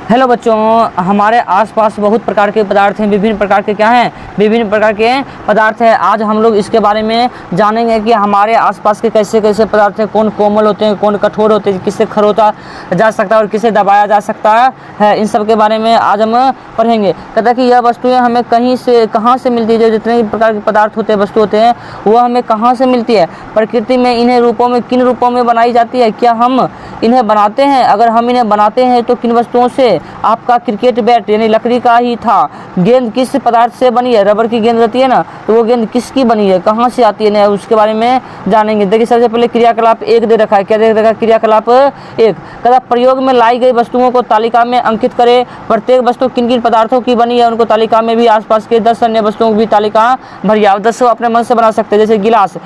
Hello बच्चों, हमारे आसपास बहुत प्रकार के पदार्थ हैं। विभिन्न प्रकार के क्या हैं? विभिन्न प्रकार के पदार्थ हैं। आज हम लोग इसके बारे में जानेंगे कि हमारे आसपास के कैसे कैसे पदार्थ हैं, कौन कोमल होते हैं, कौन कठोर होते हैं, किससे खरोटा जा सकता है और किसे दबाया जा सकता है। इन सब के बारे में आज हम पढ़ेंगे। कहता है कि यह वस्तुएँ हमें कहाँ से मिलती है। जो जितने भी प्रकार के पदार्थ होते हैं, वस्तु होते हैं, वह हमें कहाँ से मिलती है? प्रकृति में इन्हें किन रूपों में बनाई जाती है? क्या हम इन्हें बनाते हैं? अगर हम इन्हें बनाते हैं तो किन वस्तुओं से? आपका क्रिकेट बैट यानी लकड़ी का ही था। गेंद किस पदार्थ से बनी है? रबर की गेंद रहती है ना, तो वो गेंद किसकी बनी है, कहाँ से आती है ना, उसके बारे में जानेंगे। देखिए, सबसे पहले क्रियाकलाप 1 दे रखा है। क्या दे रखा है? क्रियाकलाप 1। कहता प्रयोग में लाई गई वस्तुओं को तालिका में अंकित करें। प्रत्येक वस्तु किन किन पदार्थों की बनी है उनको तालिका में भी आसपास के 10 अन्य वस्तुओं की भी तालिका भरिए। आप 10 अपने मन से बना सकते हैं। जैसे गिलास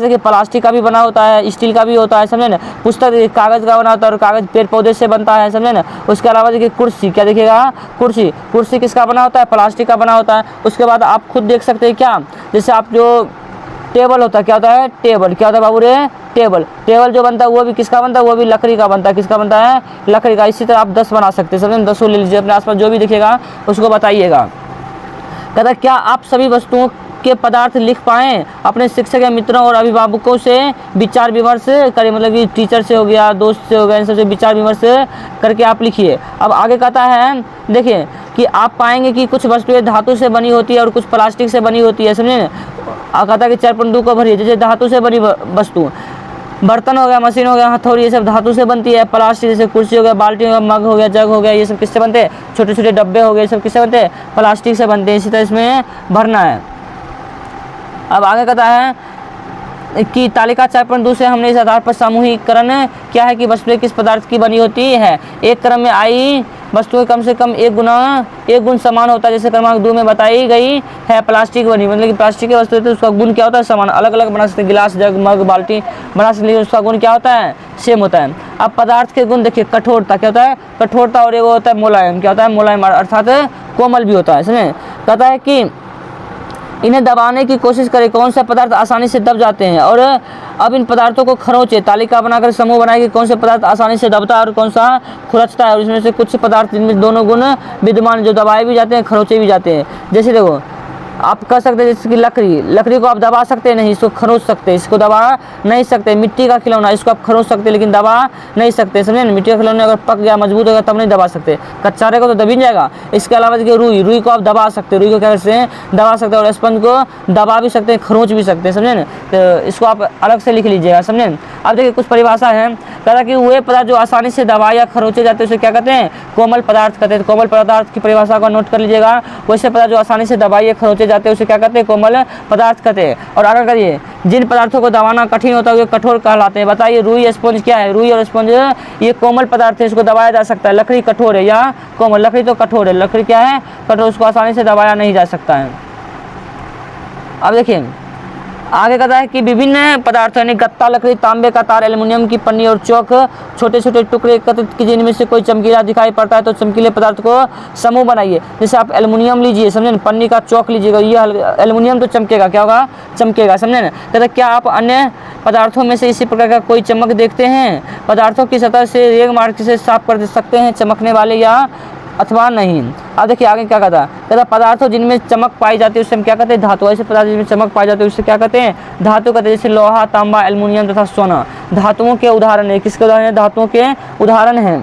देखिए प्लास्टिक का भी बना होता है, स्टील का भी होता है, समझे ना। पुस्तक कागज़ का बना होता है और कागज़ पेड़ पौधे से बनता है, समझे ना। उसके अलावा देखिए कुर्सी, क्या देखिएगा? कुर्सी किसका बना होता है? प्लास्टिक का बना होता है। उसके बाद आप खुद देख सकते हैं क्या, जैसे आप जो टेबल होता है, क्या होता है? टेबल क्या होता है बाबू रे? टेबल जो बनता है वो भी किसका बनता है? वो भी लकड़ी का बनता है। किसका बनता है? लकड़ी का। इसी तरह आप 10 बना सकते हैं, समझे ना। 10 ले लीजिए, अपने आसपास जो भी दिखेगा उसको बताइएगा। कहता है क्या आप सभी वस्तुओं के पदार्थ लिख पाएँ? अपने शिक्षक या मित्रों और अभिभावकों से विचार विमर्श करें। मतलब कि टीचर से हो गया, दोस्त से हो गया, इन सबसे विचार विमर्श करके आप लिखिए। अब आगे कहता है, देखिए कि आप पाएंगे कि कुछ वस्तुएं धातु से बनी होती है और कुछ प्लास्टिक से बनी होती है, समझे ना। कहता है कि 4.2 को भरिए। जैसे धातु से बनी वस्तु, बर्तन हो गया, मशीन हो गया, हथौड़ी, ये सब धातु से बनती है। प्लास्टिक जैसे कुर्सी हो गया, बाल्टी हो गया, मग हो गया, जग हो गया, ये सब किससे बनते हैं? छोटे छोटे डब्बे हो गए, ये सब किससे बनते हैं? प्लास्टिक से बनते हैं। इसी तरह इसमें भरना है। अब आगे कहता है कि तालिका 4.2 से हमने इस आधार पर सामूहिकरण क्या है कि वस्तुएं किस पदार्थ की बनी होती है। एक क्रम में आई वस्तुएं कम से कम एक गुण समान होता है। जैसे क्रमांक 2 में बताई गई है प्लास्टिक बनी, मतलब कि प्लास्टिक की वस्तु है तो उसका गुण क्या होता है? समान। अलग अलग बना सकते हैं, गिलास, जग, मग, बाल्टी बना सकते हैं, उसका गुण क्या होता है? सेम होता है। अब पदार्थ के गुण देखिए, कठोरता क्या होता है? कठोरता। और वो होता है मुलायम, क्या होता है? मुलायम अर्थात कोमल भी होता है, समझे। कहता है कि इन्हें दबाने की कोशिश करें, कौन सा पदार्थ आसानी से दब जाते हैं। और अब इन पदार्थों को खरोंचे। तालिका बनाकर समूह बनाए कि कौन से पदार्थ आसानी से दबता है और कौन सा खुरचता है। और इसमें से कुछ पदार्थ जिनमें दोनों गुण विद्यमान, जो दबाए भी जाते हैं, खरोंचे भी जाते हैं। जैसे देखो, आप कह सकते हैं जैसे कि लकड़ी को आप दबा सकते हैं नहीं, इसको खरोच सकते हैं, इसको दबा नहीं सकते। मिट्टी का खिलौना, इसको आप खरोच सकते हैं लेकिन दबा नहीं सकते, समझे ना। मिट्टी का खिलौना अगर पक गया, मजबूत होगा, तब नहीं दबा सकते। कच्चा रहेगा तो दब ही जाएगा। इसके अलावा देखिए रुई को आप दबा सकते हैं। रुई को क्या करते हैं? दबा सकते हैं। और स्पंज को दबा भी सकते हैं, खरोच भी सकते हैं, समझे ना। तो इसको आप अलग से लिख लीजिएगा, समझे। अब देखिए कुछ परिभाषा है। कहता कि वे पदार्थ जो आसानी से दबा या खरोचे जाते हैं उसे क्या कहते हैं? कोमल पदार्थ कहते हैं। कोमल पदार्थ की परिभाषा को नोट कर लीजिएगा। वैसे पदार्थ जो आसानी से दबाए या खरोचे जाते हैं उसे क्या कहते हैं? कोमल पदार्थ कहते हैं। और आगे करिए, जिन पदार्थों को दबाना कठिन होता है वे कठोर कहलाते हैं। बताइए, रुई स्पंज क्या है? रुई और स्पंज ये कोमल पदार्थ है, इसको दबाया जा सकता है। लकड़ी कठोर है या कोमल? लकड़ी तो कठोर है। लकड़ी क्या है? कठोर, उसको आसानी से दबाया नहीं जा सकता है। अब देखिए आगे कहता है कि विभिन्न पदार्थ यानी गत्ता, लकड़ी, तांबे का तार, एल्युमिनियम की पन्नी और चौक छोटे छोटे टुकड़े एकत्रित कीजिए। इनमें से कोई चमकीला दिखाई पड़ता है तो चमकीले पदार्थ को समूह बनाइए। जैसे आप एल्युमिनियम लीजिए, समझे ना, पन्नी का चौक लीजिएगा, ये एल्युमिनियम तो चमकेगा, क्या होगा? चमकेगा, समझे ना। कहता क्या आप अन्य पदार्थों में से इसी प्रकार का कोई चमक देखते हैं? पदार्थों की सतह से रेग मार्ग से साफ कर सकते हैं चमकने वाले या अथवा नहीं। अब देखिए आगे क्या कहता है। कहता पदार्थों जिनमें चमक पाई जाती है उससे हम क्या कहते हैं? धातु। ऐसे पदार्थ जिनमें चमक पाई जाती है उससे क्या कहते हैं? धातु कहते हैं। जैसे लोहा, तांबा, एल्युमिनियम तथा सोना धातुओं के उदाहरण है। किसके उदाहरण है? धातुओं के उदाहरण हैं।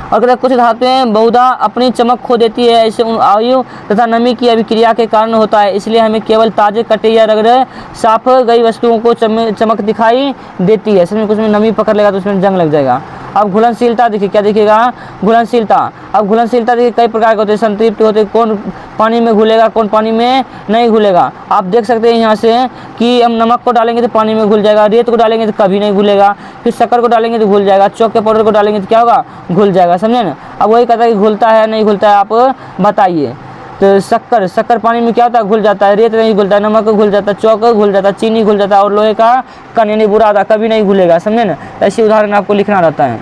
और कहते कुछ धातुएं बहुधा अपनी चमक खो देती है। ऐसे आयु तथा नमी की अभिक्रिया के कारण होता है। इसलिए हमें केवल ताजे, कटे या रगड़े साफ गई वस्तुओं को चमक दिखाई देती है। इसमें कुछ में नमी पकड़ लेगा तो उसमें जंग लग जाएगा। अब घुलनशीलता देखिए, क्या दिखेगा? घुलनशीलता। अब घुलनशीलता देखिए कई प्रकार के होते हैं, संतृप्त होते हैं, कौन पानी में घुलेगा, कौन पानी में नहीं घुलेगा। आप देख सकते हैं यहाँ से कि हम नमक को डालेंगे तो पानी में घुल जाएगा, रेत को डालेंगे तो कभी नहीं घुलेगा, फिर शक्कर को डालेंगे तो घुल जाएगा, चौक के पाउडर को डालेंगे तो क्या होगा? घुल जाएगा, समझे ना। अब वही कहता है कि घुलता है नहीं घुलता है, आप बताइए। तो शक्कर पानी में क्या होता है? घुल जाता है। रेत नहीं घुलता है, नमक घुल जाता है, चौक घुल जाता है, चीनी घुल जाता है, और लोहे का कण यानी बुरादा कभी नहीं घुलेगा, समझे ना। ऐसी उदाहरण आपको लिखना रहता है।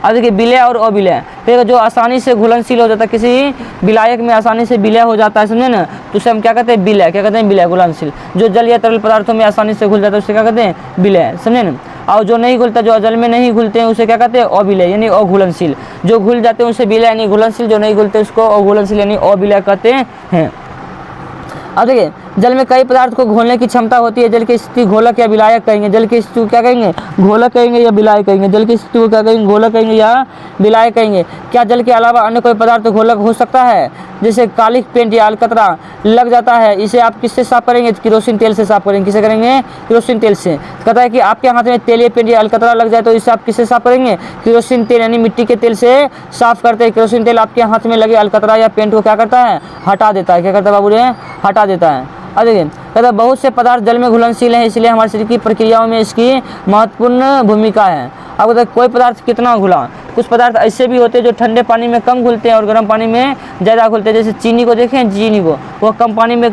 अब देखिए विलय और अविलय। फिर जो आसानी से घुलनशील हो जाता है, किसी विलायक में आसानी से विलय हो जाता है, समझे ना, तो उसे हम क्या कहते हैं? विलय। क्या कहते हैं? विलय, घुलनशील। जो जल या तरल पदार्थों में आसानी से घुल जाता है उसे क्या कहते हैं? विलय, समझे ना। और जो नहीं घुलता, जो जल में नहीं घुलते हैं उसे क्या कहते हैं? अविलय यानी अघुलनशील। जो घुल जाते हैं उसे विलय यानी घुलनशील, जो नहीं घुलते उसको अघुलनशील यानी अविलय कहते हैं। अब देखिए, जल में कई पदार्थ को घोलने की क्षमता होती है। जल की स्थिति घोलक या विलायक कहेंगे। जल की स्थिति को क्या कहेंगे? घोलक कहेंगे या विलायक कहेंगे। जल की स्थिति को क्या कहेंगे? घोलक कहेंगे या विलायक कहेंगे। क्या जल के अलावा अन्य कोई पदार्थ घोलक हो सकता है? जैसे कालिक पेंट या अलकतरा लग जाता है, इसे आप किससे साफ करेंगे? केरोसिन तेल से साफ करेंगे। किसे करेंगे? केरोसिन तेल से। कहता है कि आपके हाथ में तेल या पेंट या अलकतरा लग जाए तो इसे आप किससे साफ करेंगे? केरोसिन तेल यानी मिट्टी के तेल से साफ करते हैं। केरोसिन तेल आपके हाथ में लगे अलकतरा या पेंट को क्या करता है? हटा देता है। क्या करता है बाबू रे? हटा देता है। अब देखिए, कहता है बहुत से पदार्थ जल में घुलनशील हैं, इसलिए हमारे शरीर की प्रक्रियाओं में इसकी महत्वपूर्ण भूमिका है। अब कहता है कोई पदार्थ कितना घुला? कुछ पदार्थ ऐसे भी होते हैं जो ठंडे पानी में कम घुलते हैं और गर्म पानी में ज़्यादा घुलते हैं। जैसे चीनी को देखें, चीनी को वो कम पानी में,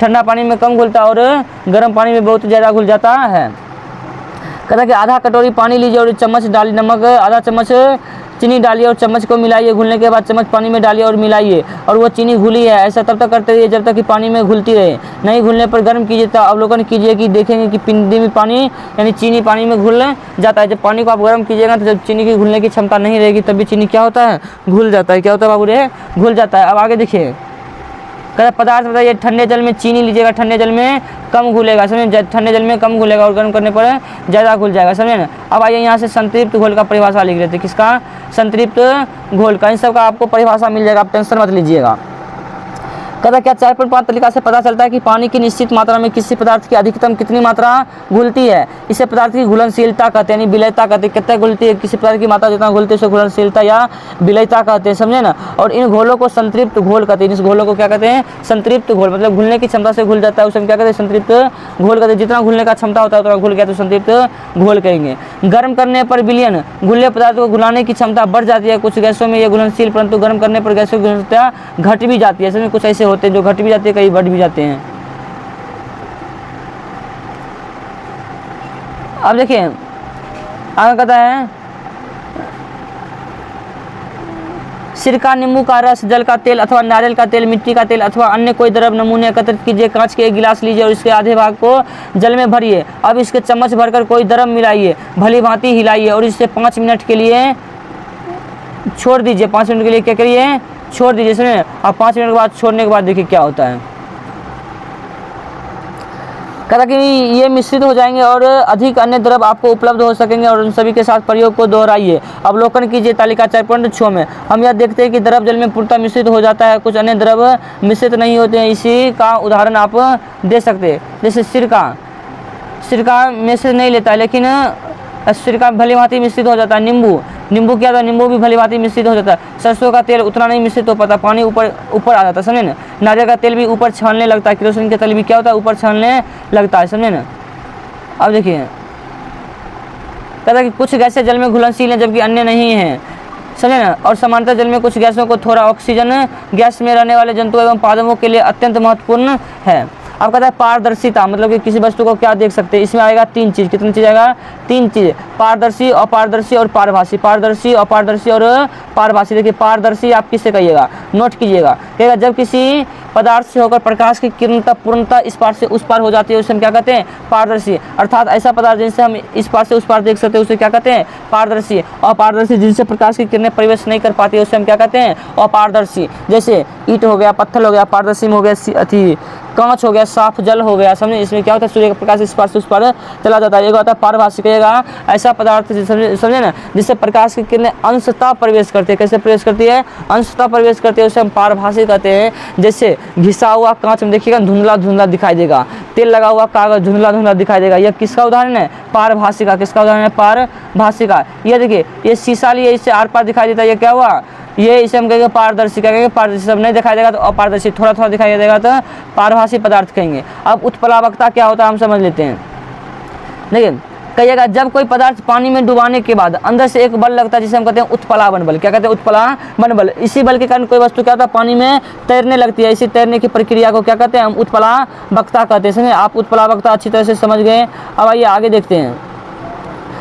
ठंडा पानी में कम घुलता है और गर्म पानी में बहुत ज़्यादा घुल जाता है। कहता है कि आधा कटोरी पानी लीजिए और चम्मच डालिए नमक, आधा चम्मच चीनी डालिए और चम्मच को मिलाइए। घुलने के बाद चम्मच पानी में डालिए और मिलाइए और वो चीनी घुली है। ऐसा तब तक करते रहिए जब तक कि पानी में घुलती रहे। नहीं घुलने पर गर्म कीजिए। तो अवलोकन कीजिए कि देखेंगे कि पिंडी में पानी यानी चीनी पानी में घुल जाता है। जब पानी को आप गर्म कीजिएगा तो जब चीनी की घुलने की क्षमता नहीं रहेगी तभी चीनी क्या होता है? घुल जाता है। क्या होता है बाबू रे? घुल जाता है। अब आगे देखिए, कहता पदार्थ बताइए। ठंडे जल में चीनी लीजिएगा, ठंडे जल में कम घुलेगा, समझे? ठंडे जल में कम घुलेगा और गर्म करने पर ज़्यादा घुल जाएगा, समझे ना? अब आइए यहाँ से संतृप्त घोल का परिभाषा लिख लेते हैं। किसका? संतृप्त घोल का। इन सब का आपको परिभाषा मिल जाएगा, आप टेंशन मत लीजिएगा। कहता क्या 4.5 तरीका से पता चलता है कि पानी की निश्चित मात्रा में किसी पदार्थ की अधिकतम कितनी मात्रा घुलती है? इसे पदार्थ की घुलनशीलता कहते हैं, यानी विलयता कहते हैं। कितना घुलती है? किसी पदार्थ की मात्रा जितना घुलती है उसे घुलनशीलता या विलयता कहते हैं, समझे ना? और इन घोलों को संतृप्त घोल कहते हैं। इस घोलों को क्या कहते हैं? संतृप्त घोल। मतलब घुलने की क्षमता से घुल जाता है उसे हम क्या कहते हैं? संतृप्त घोल कहते हैं। जितना घुलने का क्षमता होता है उतना घुल गया तो संतृप्त घोल कहेंगे। गर्म करने पर विलयन, घुले पदार्थ को घुलाने की क्षमता बढ़ जाती है। कुछ गैसों में ये घुलनशील, परंतु गर्म करने पर गैसों की घुलनशीलता घट भी जाती है। इसमें कुछ ऐसे होते हैं जो घट भी जाती है, कई बढ़ भी जाते हैं। अब देखिए आगे कहता है सिरका, नींबू का रस, जल का तेल अथवा नारियल का तेल, मिट्टी का तेल अथवा अन्य कोई द्रव नमूने एकत्रित कीजिए। कांच के एक गिलास लीजिए और इसके आधे भाग को जल में भरिए। अब इसके चम्मच भरकर कोई द्रव मिलाइए, भली भांति हिलाइए और इसे 5 मिनट के लिए छोड़ दीजिए। 5 मिनट के लिए क्या करिए? छोड़ दीजिए, सुनिए। अब 5 मिनट के बाद छोड़ने के बाद देखिए क्या होता है। कहता कि ये मिश्रित हो जाएंगे और अधिक अन्य द्रव आपको उपलब्ध हो सकेंगे और उन सभी के साथ प्रयोग को दोहराइए। अवलोकन कीजिए तालिका 4.6 में। हम यह देखते हैं कि द्रव जल में पूर्णतः मिश्रित हो जाता है, कुछ अन्य द्रव मिश्रित नहीं होते हैं। इसी का उदाहरण आप दे सकते हैं। जैसे सिरका में से नहीं लेता है लेकिन सिरका भली भांति मिश्रित हो जाता है। नींबू क्या था? नींबू भी भली भांति मिश्रित हो जाता है। सरसों का तेल उतना नहीं मिश्रित हो पाता, पानी ऊपर आ जाता है, समझे ना? नारियल का तेल भी ऊपर छानने लगता है। केरोसिन का तेल भी क्या होता है? ऊपर छानने लगता है, समझे ना? अब देखिए कहता है कि कुछ गैसें जल में घुलनशील हैं जबकि अन्य नहीं हैं, समझे ना? और समानता जल में कुछ गैसों को थोड़ा ऑक्सीजन गैस में रहने वाले जंतुओं एवं पादपों के लिए अत्यंत महत्वपूर्ण है। अब कहता है पारदर्शिता, मतलब कि किसी वस्तु को क्या देख सकते हैं? इसमें आएगा 3 चीज़। कितनी चीज़ आएगा? 3 चीज़। पारदर्शी, अपारदर्शी और पारभासी। पारदर्शी, अपारदर्शी और पारभासी। देखिए पारदर्शी आप किससे कहिएगा? नोट कीजिएगा। कहेगा जब किसी पदार्थ से होकर प्रकाश की किरण पूर्णतः इस पार से उस पार हो जाती है उसे हम क्या कहते हैं? पारदर्शी। अर्थात ऐसा पदार्थ जिनसे हम इस पार से उस पार देख सकते हैं उसे क्या कहते हैं? पारदर्शी। अपारदर्शी, जिनसे प्रकाश की किरणें प्रवेश नहीं कर पाती है उसे हम क्या कहते हैं? अपारदर्शी। जैसे ईंट हो गया, पत्थर हो गया, पारदर्शी में हो गया अथी कांच हो गया, साफ जल हो गया, समझे? इसमें क्या होता है? सूर्य का प्रकाश इस पार से उस पार चला जाता है। एक होता है पारभासी, कहेगा ऐसा पदार्थ समझे ना जिससे प्रकाश की किरणें अंशतः प्रवेश करती है। कैसे प्रवेश करती है? अंशतः प्रवेश करती है, उसे हम पारभासी कहते हैं। जैसे घिसा हुआ कांच में देखिएगा धुंधला धुंधला दिखाई देगा, तेल लगा हुआ कागज धुंधला धुंधला दिखाई देगा। यह किसका उदाहरण है? पारभासी का। किसका उदाहरण है? पारभासी का। ये देखिए ये शीशा लिए, इससे आर पार दिखाई देता है, ये क्या हुआ? ये इसे हम कहेंगे पारदर्शी। क्या कहेंगे? पारदर्शी। सब नहीं दिखाई देगा तो अपारदर्शी, थोड़ा थोड़ा दिखाई देगा तो पारभासी पदार्थ कहेंगे। अब उत्प्लावकता क्या होता है हम समझ लेते हैं। देखिए कहिएगा जब कोई पदार्थ पानी में डुबाने के बाद अंदर से एक बल लगता है जिसे हम कहते हैं उत्प्लावन बल। क्या कहते हैं? उत्प्लावन बल। इसी बल के कारण कोई वस्तु क्या होता है? पानी में तैरने लगती है। इसी तैरने की प्रक्रिया को क्या कहते हैं? हम उत्प्लावकता कहते हैं। आप उत्प्लावकता अच्छी तरह से समझ गए। अब आइए आगे देखते हैं।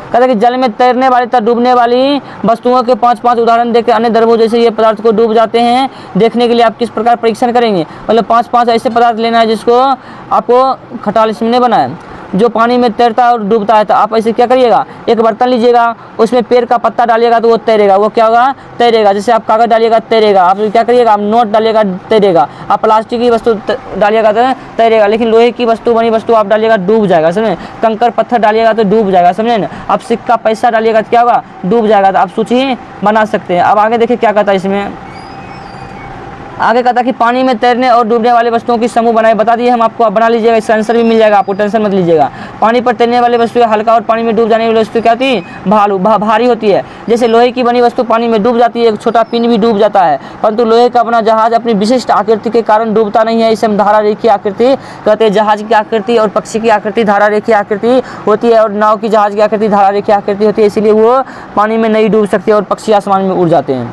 कहते हैं कि जल में तैरने वाली तथा डूबने वाली वस्तुओं के 5 उदाहरण देकर अन्य द्रवों जैसे ये पदार्थ को डूब जाते हैं देखने के लिए आप किस प्रकार परीक्षण करेंगे? मतलब 5 ऐसे पदार्थ लेना है जिसको आपको खटाल इसमें बना है। जो पानी में तैरता है और डूबता है। तो आप ऐसे क्या करिएगा, एक बर्तन लीजिएगा, उसमें पेड़ का पत्ता डालिएगा तो वो तैरेगा। वो क्या होगा, तैरेगा। जैसे आप कागज़ डालिएगा तैरेगा, आप क्या करिएगा, आप नोट डालिएगा तैरेगा, आप प्लास्टिक की वस्तु डालिएगा तो तैरेगा। लेकिन लोहे की वस्तु, बनी वस्तु आप डालिएगा डूब जाएगा, समझे। कंकर पत्थर डालिएगा तो डूब जाएगा, समझे ना। आप सिक्का पैसा डालिएगा तो क्या होगा, डूब जाएगा। तो आप सोचिए, बना सकते हैं। अब आगे देखिए क्या कहता है इसमें। आगे कहता है कि पानी में तैरने और डूबने वाले वस्तुओं की समूह बनाए। बता दिए हम आपको, आप बना लीजिएगा, इसका आंसर भी मिल जाएगा आपको, टेंशन मत लीजिएगा। पानी पर तैरने वाली वस्तुएं हल्का और पानी में डूब जाने वाली वस्तु क्या होती है, भारी होती है। जैसे लोहे की बनी वस्तु पानी में डूब जाती है, एक छोटा पिन भी डूब जाता है, परंतु लोहे का अपना जहाज अपनी विशिष्ट आकृति के कारण डूबता नहीं है। इसे हम धारा रेखीय आकृति कहते हैं। जहाज की आकृति और पक्षी की आकृति धारा रेखीय आकृति होती है, और नाव की जहाज की आकृति धारा रेखीय आकृति होती है, इसीलिए वो पानी में नहीं डूब सकती और पक्षी आसमान में उड़ जाते हैं।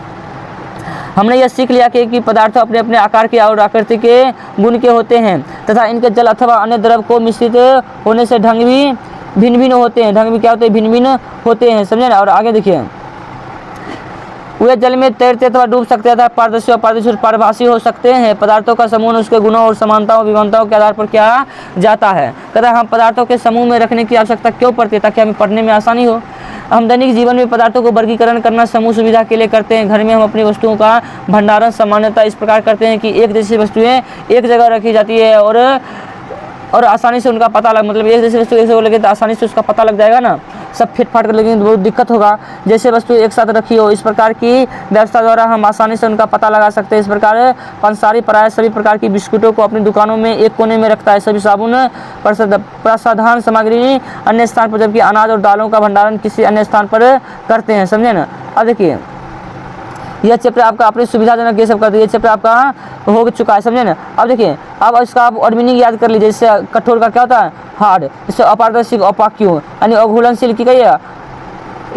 हमने यह सीख लिया कि पदार्थ अपने अपने आकार के और आकृति के गुण के होते हैं तथा इनके जल अथवा अन्य द्रव को मिश्रित होने से ढंग भी भिन्न भिन्न होते हैं। ढंग भी क्या होते हैं, भिन्न भिन्न होते हैं, समझे ना। और आगे देखिए, वे जल में तैरते अथवा डूब सकते हैं, पारदर्शी और पारभासी हो सकते हैं। पदार्थों का समूह उसके गुणों और समानताओं विभिन्नताओं के आधार पर किया जाता है। कहता है हम पदार्थों के समूह में रखने की आवश्यकता क्यों पड़ती है, ताकि हमें पढ़ने में आसानी हो। हम दैनिक जीवन में पदार्थों को वर्गीकरण करना समूह सुविधा के लिए करते हैं। घर में हम अपनी वस्तुओं का भंडारण सामान्यतः इस प्रकार करते हैं कि एक जैसी वस्तुएं एक जगह रखी जाती है और आसानी से उनका पता लग, मतलब एक जैसी वस्तु एक जगह लगे तो आसानी से उसका पता लग जाएगा ना। सब फिट फाट कर लगेंगे तो बहुत दिक्कत होगा। जैसे वस्तु एक साथ रखी हो, इस प्रकार की व्यवस्था द्वारा हम आसानी से उनका पता लगा सकते हैं। इस प्रकार पंसारी प्राय सभी प्रकार की बिस्कुटों को अपनी दुकानों में एक कोने में रखता है, सभी साबुन प्रसाधन सामग्री अन्य स्थान पर, जबकि अनाज और दालों का भंडारण किसी अन्य स्थान पर करते हैं, समझे ना। अब देखिए, यह चैप्टर आपका अपनी सुविधाजनक ये सब करते हैं, ये चैप्टर आपका हो चुका है, समझे ना। अब देखिए, अब इसका आप और मीनिंग याद कर लीजिए। जैसे कठोर का क्या होता है, हार्ड। जैसे अपारदर्शी, अपाक्यू, यानी अघुलनशील की गई है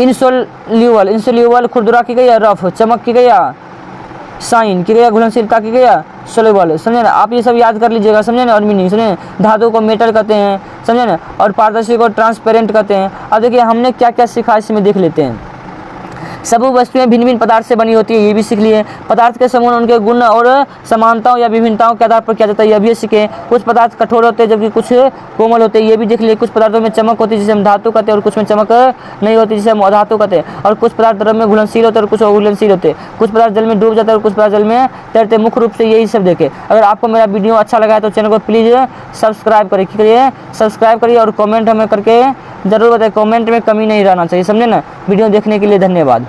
इंसोल्यूबल, खुरदुरा की गई है रफ, चमक की गई है साइन की गई, घुलनशीलता की गई है सोल्यूबल, समझे ना। आप ये सब याद कर लीजिएगा, समझे ना। और मीनिंग समझे, धातु को मेटल कहते हैं, समझे ना, और पारदर्शी को ट्रांसपेरेंट कहते हैं। अब देखिए हमने क्या क्या सीखा इसमें देख लेते हैं। सभी वस्तुएं भिन्न भिन्न पदार्थ से बनी होती है, ये भी सीख लिए। पदार्थ के समूह उनके गुण और समानताओं या विभिन्नताओं के आधार पर किया जाता है, यह भी सीखे। कुछ पदार्थ कठोर होते हैं जबकि कुछ कोमल होते हैं, ये भी देख लिए। कुछ पदार्थों में चमक होती है जिसे हम धातु कहते हैं, और कुछ में चमक नहीं होती जिसे हम अधातु कहते हैं। और कुछ पदार्थ द्रव में घुलनशील होते हैं और कुछ अघुलनशील होते हैं। कुछ पदार्थ जल में डूब जाते हैं और कुछ पदार्थ जल में तैरते हैं। मुख्य रूप से यही सब देखे। अगर आपको मेरा वीडियो अच्छा लगा है तो चैनल को प्लीज़ सब्सक्राइब करिए, सब्सक्राइब करिए और कमेंट हमें करके ज़रूर बताइए। कमेंट में कमी नहीं रहना चाहिए, समझे ना। वीडियो देखने के लिए धन्यवाद।